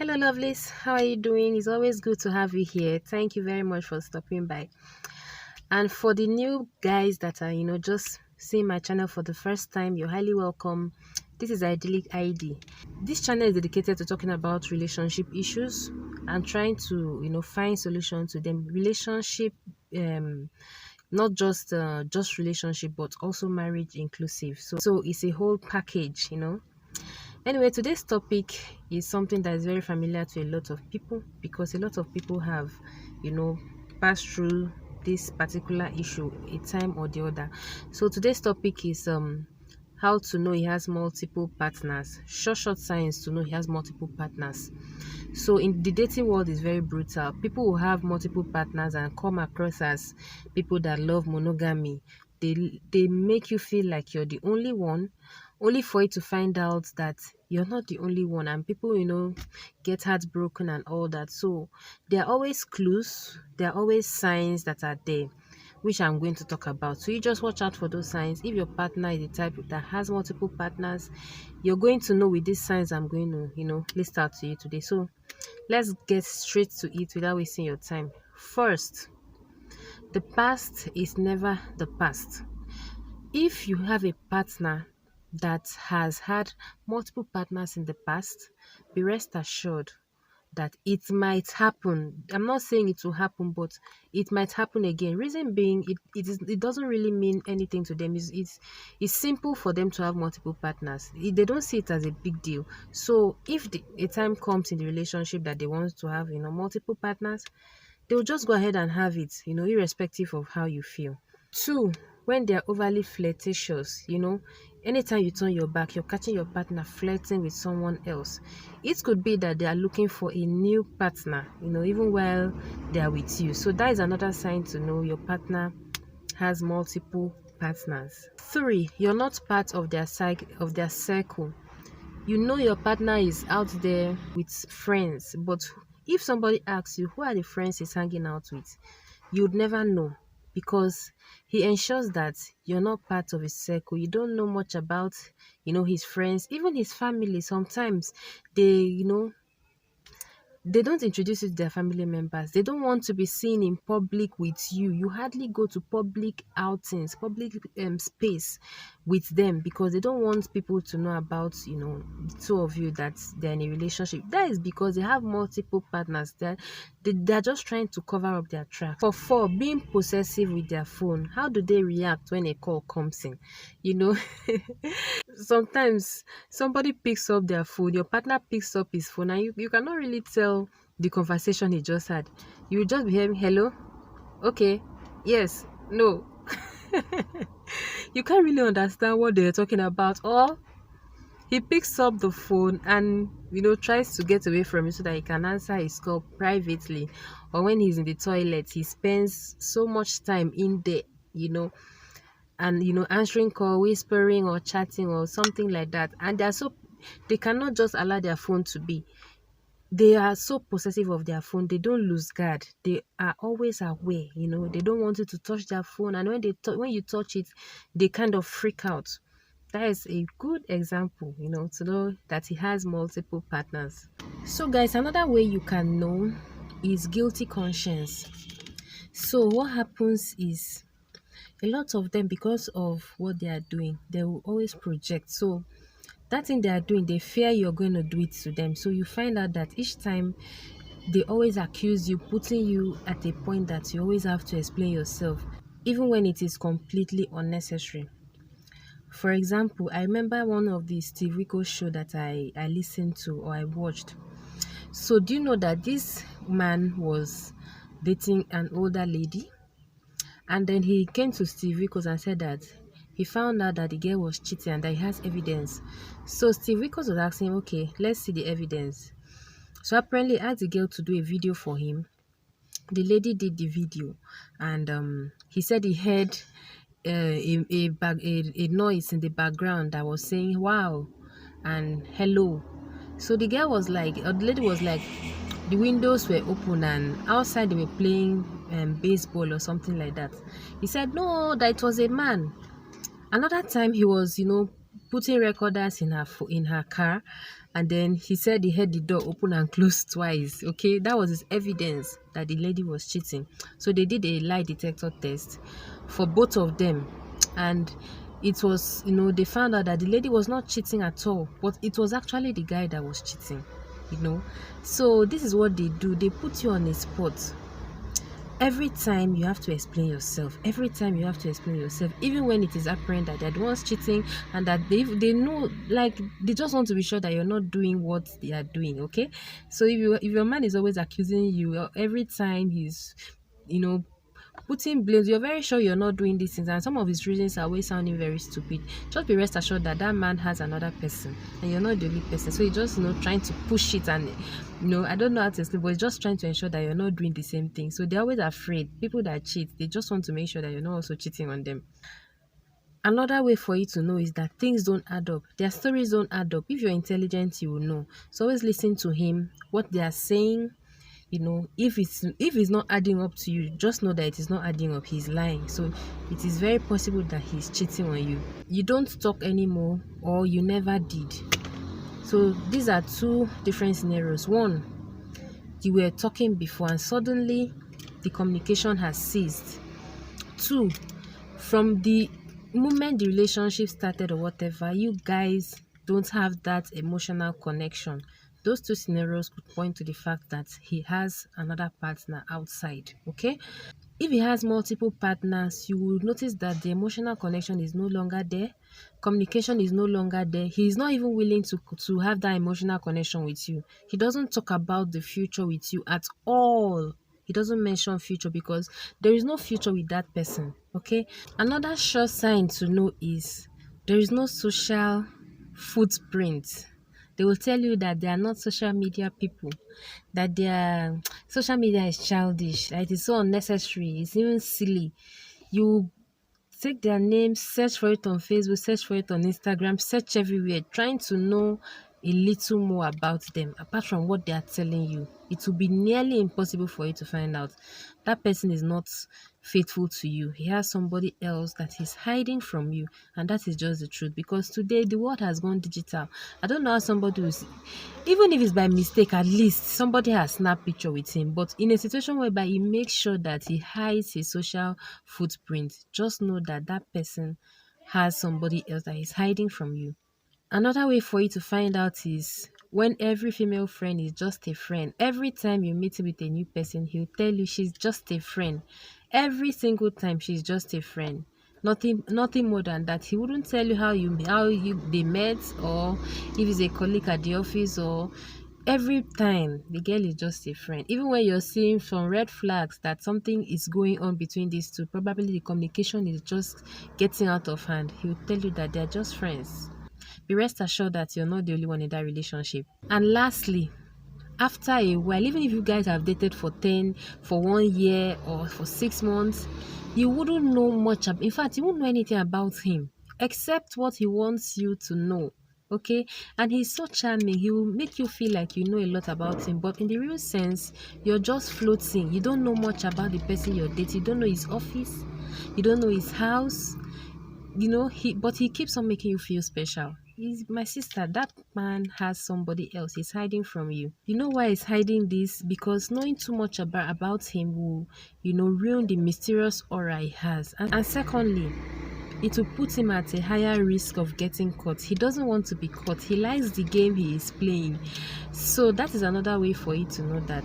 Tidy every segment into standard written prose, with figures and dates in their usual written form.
Hello, lovelies. How are you doing? It's always good to have you here. Thank you very much for stopping by. And for the new guys that are, just seeing my channel for the first time, you're highly welcome. This is Idyllic ID. This channel is dedicated to talking about relationship issues and trying to, find solutions to them. Relationship, not just relationship, but also marriage inclusive. So it's a whole package. Anyway, today's topic is something that is very familiar to a lot of people because a lot of people have, passed through this particular issue a time or the other. So today's topic is how to know he has multiple partners. Short signs to know he has multiple partners. So in the dating world is very brutal. People who have multiple partners and come across as people that love monogamy, they make you feel like you're the only one, only for you to find out that you're not the only one, and people get heartbroken and all that. So there are always clues, there are always signs that are there, which I'm going to talk about. So you just watch out for those signs. If your partner is the type that has multiple partners, you're going to know with these signs I'm going to list out to you today. So let's get straight to it without wasting your time. First, the past is never the past. If you have a partner that has had multiple partners in the past, be rest assured that it might happen. I'm not saying it will happen, but it might happen again. Reason being, it doesn't really mean anything to them. It's simple for them to have multiple partners. They don't see it as a big deal. So if a time comes in the relationship that they want to have multiple partners, they'll just go ahead and have it, irrespective of how you feel. Two, when they're overly flirtatious, anytime you turn your back, you're catching your partner flirting with someone else. It could be that they are looking for a new partner, even while they are with you. So that is another sign to know your partner has multiple partners. Three, you're not part of their circle. You know your partner is out there with friends, but if somebody asks you who are the friends he's hanging out with, you'd never know, because he ensures that you're not part of his circle. You don't know much about his friends, even his family. Sometimes they don't introduce you to their family members. They don't want to be seen in public with you. You hardly go to public outings, public space with them, because they don't want people to know about the two of you, that they're in a relationship. That is because they have multiple partners. They're just trying to cover up their tracks. For four, being possessive with their phone. How do they react when a call comes in? Sometimes somebody picks up their phone, your partner picks up his phone, and you cannot really tell the conversation he just had. You will just be hearing hello, okay, yes, no. You can't really understand what they're talking about. Or he picks up the phone and tries to get away from it so that he can answer his call privately. Or when he's in the toilet, he spends so much time in there, and answering call, whispering or chatting or something like that. And they cannot just allow their phone to be. They are so possessive of their phone. They don't lose guard. They are always aware. They don't want you to touch their phone, and when you touch it, they kind of freak out. That is a good example, to know that he has multiple partners. So guys, another way you can know is guilty conscience. So what happens is, a lot of them, because of what they are doing, they will always project. So that thing they are doing, they fear you're going to do it to them. So you find out that each time they always accuse you, putting you at a point that you always have to explain yourself, even when it is completely unnecessary. For example, I remember one of the Steve Rico show that I listened to, or I watched. So do you know that this man was dating an older lady? And then he came to Steve Rickles and said that he found out that the girl was cheating and that he has evidence. So Steve Rickles was asking, okay, let's see the evidence. So apparently he asked the girl to do a video for him. The lady did the video, and he said he heard a noise in the background that was saying wow and hello. So the girl was like, or the lady was like, the windows were open and outside they were playing baseball or something like that. He said no, that it was a man. Another time he was putting recorders in her car, And then he said he heard the door open and close twice. Okay, that was his evidence that the lady was cheating. So they did a lie detector test for both of them, and it was, they found out that the lady was not cheating at all, but it was actually the guy that was cheating. So this is what they do. They put you on a spot. Every time you have to explain yourself. Every time you have to explain yourself, even when it is apparent that they're the ones cheating, and that they know, like, they just want to be sure that you're not doing what they are doing. Okay, so if your man is always accusing you, every time he's you know putting blames, you're very sure you're not doing these things, and some of his reasons are always sounding very stupid. Just be rest assured that that man has another person, and you're not the only person. So you're just trying to push it, and I don't know how to explain, but it's just trying to ensure that you're not doing the same thing. So they're always afraid. People that cheat, they just want to make sure that you're not also cheating on them. Another way for you to know is that things don't add up. Their stories don't add up. If you're intelligent, you will know. So always listen to him, what they are saying. If it's not adding up to you, just know that it is not adding up. He's lying. So it is very possible that he's cheating on you. You don't talk anymore, or you never did. So these are two different scenarios. One, you were talking before and suddenly the communication has ceased. Two, from the moment the relationship started or whatever, you guys don't have that emotional connection. Those two scenarios could point to the fact that he has another partner outside. Okay, if he has multiple partners, you will notice that the emotional connection is no longer there, communication is no longer there. He is not even willing to have that emotional connection with you. He doesn't talk about the future with you at all. He doesn't mention future because there is no future with that person. Okay, another sure sign to know is there is no social footprint. They will tell you that they are not social media people, that their social media is childish, that it is so unnecessary, it's even silly. You take their name, search for it on Facebook, search for it on Instagram, search everywhere, trying to know a little more about them apart from what they are telling you. It will be nearly impossible for you to find out. That person is not faithful to you. He has somebody else that he's hiding from you, and that is just the truth. Because today the world has gone digital. I don't know how somebody will, even if it's by mistake, at least somebody has snapped picture with him. But in a situation whereby he makes sure that he hides his social footprint, just know that that person has somebody else that is hiding from you. Another way for you to find out is when every female friend is just a friend. Every time you meet with a new person, he'll tell you she's just a friend. Every single time she's just a friend. Nothing more than that. He wouldn't tell you how you they met, or if he's a colleague at the office, or every time the girl is just a friend. Even when you're seeing some red flags that something is going on between these two, probably the communication is just getting out of hand, he'll tell you that they're just friends. Be rest assured that you're not the only one in that relationship. And lastly, after a while, even if you guys have dated for 1 year or for 6 months, you wouldn't know much. In fact, you won't know anything about him except what he wants you to know. Okay, and he's so charming, he will make you feel like you know a lot about him, but in the real sense, you're just floating. You don't know much about the person you're dating. You don't know his office, you don't know his house, but he keeps on making you feel special. He's my sister. That man has somebody else. He's hiding from you. You know why he's hiding this? Because knowing too much about him will, ruin the mysterious aura he has. And secondly, it will put him at a higher risk of getting caught. He doesn't want to be caught. He likes the game he is playing. So that is another way for you to know that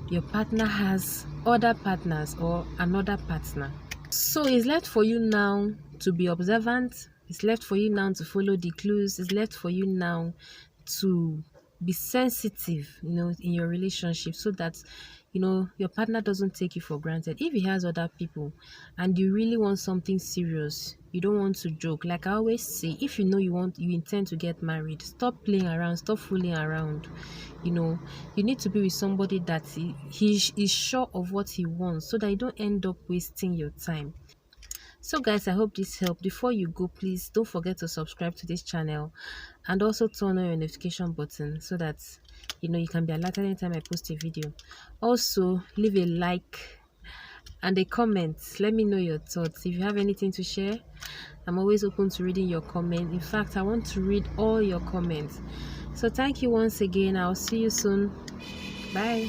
your partner has other partners or another partner. So it's left for you now to be observant. It's left for you now to follow the clues. It's left for you now to be sensitive, in your relationship, so that your partner doesn't take you for granted. If he has other people and you really want something serious, you don't want to joke. Like I always say, if you intend to get married, stop playing around, stop fooling around. You need to be with somebody that he is sure of what he wants, so that you don't end up wasting your time. So guys, I hope this helped. Before you go, please don't forget to subscribe to this channel and also turn on your notification button, so that you can be alerted anytime I post a video. Also, leave a like and a comment. Let me know your thoughts. If you have anything to share, I'm always open to reading your comment. In fact, I want to read all your comments. So thank you once again. I'll see you soon. Bye.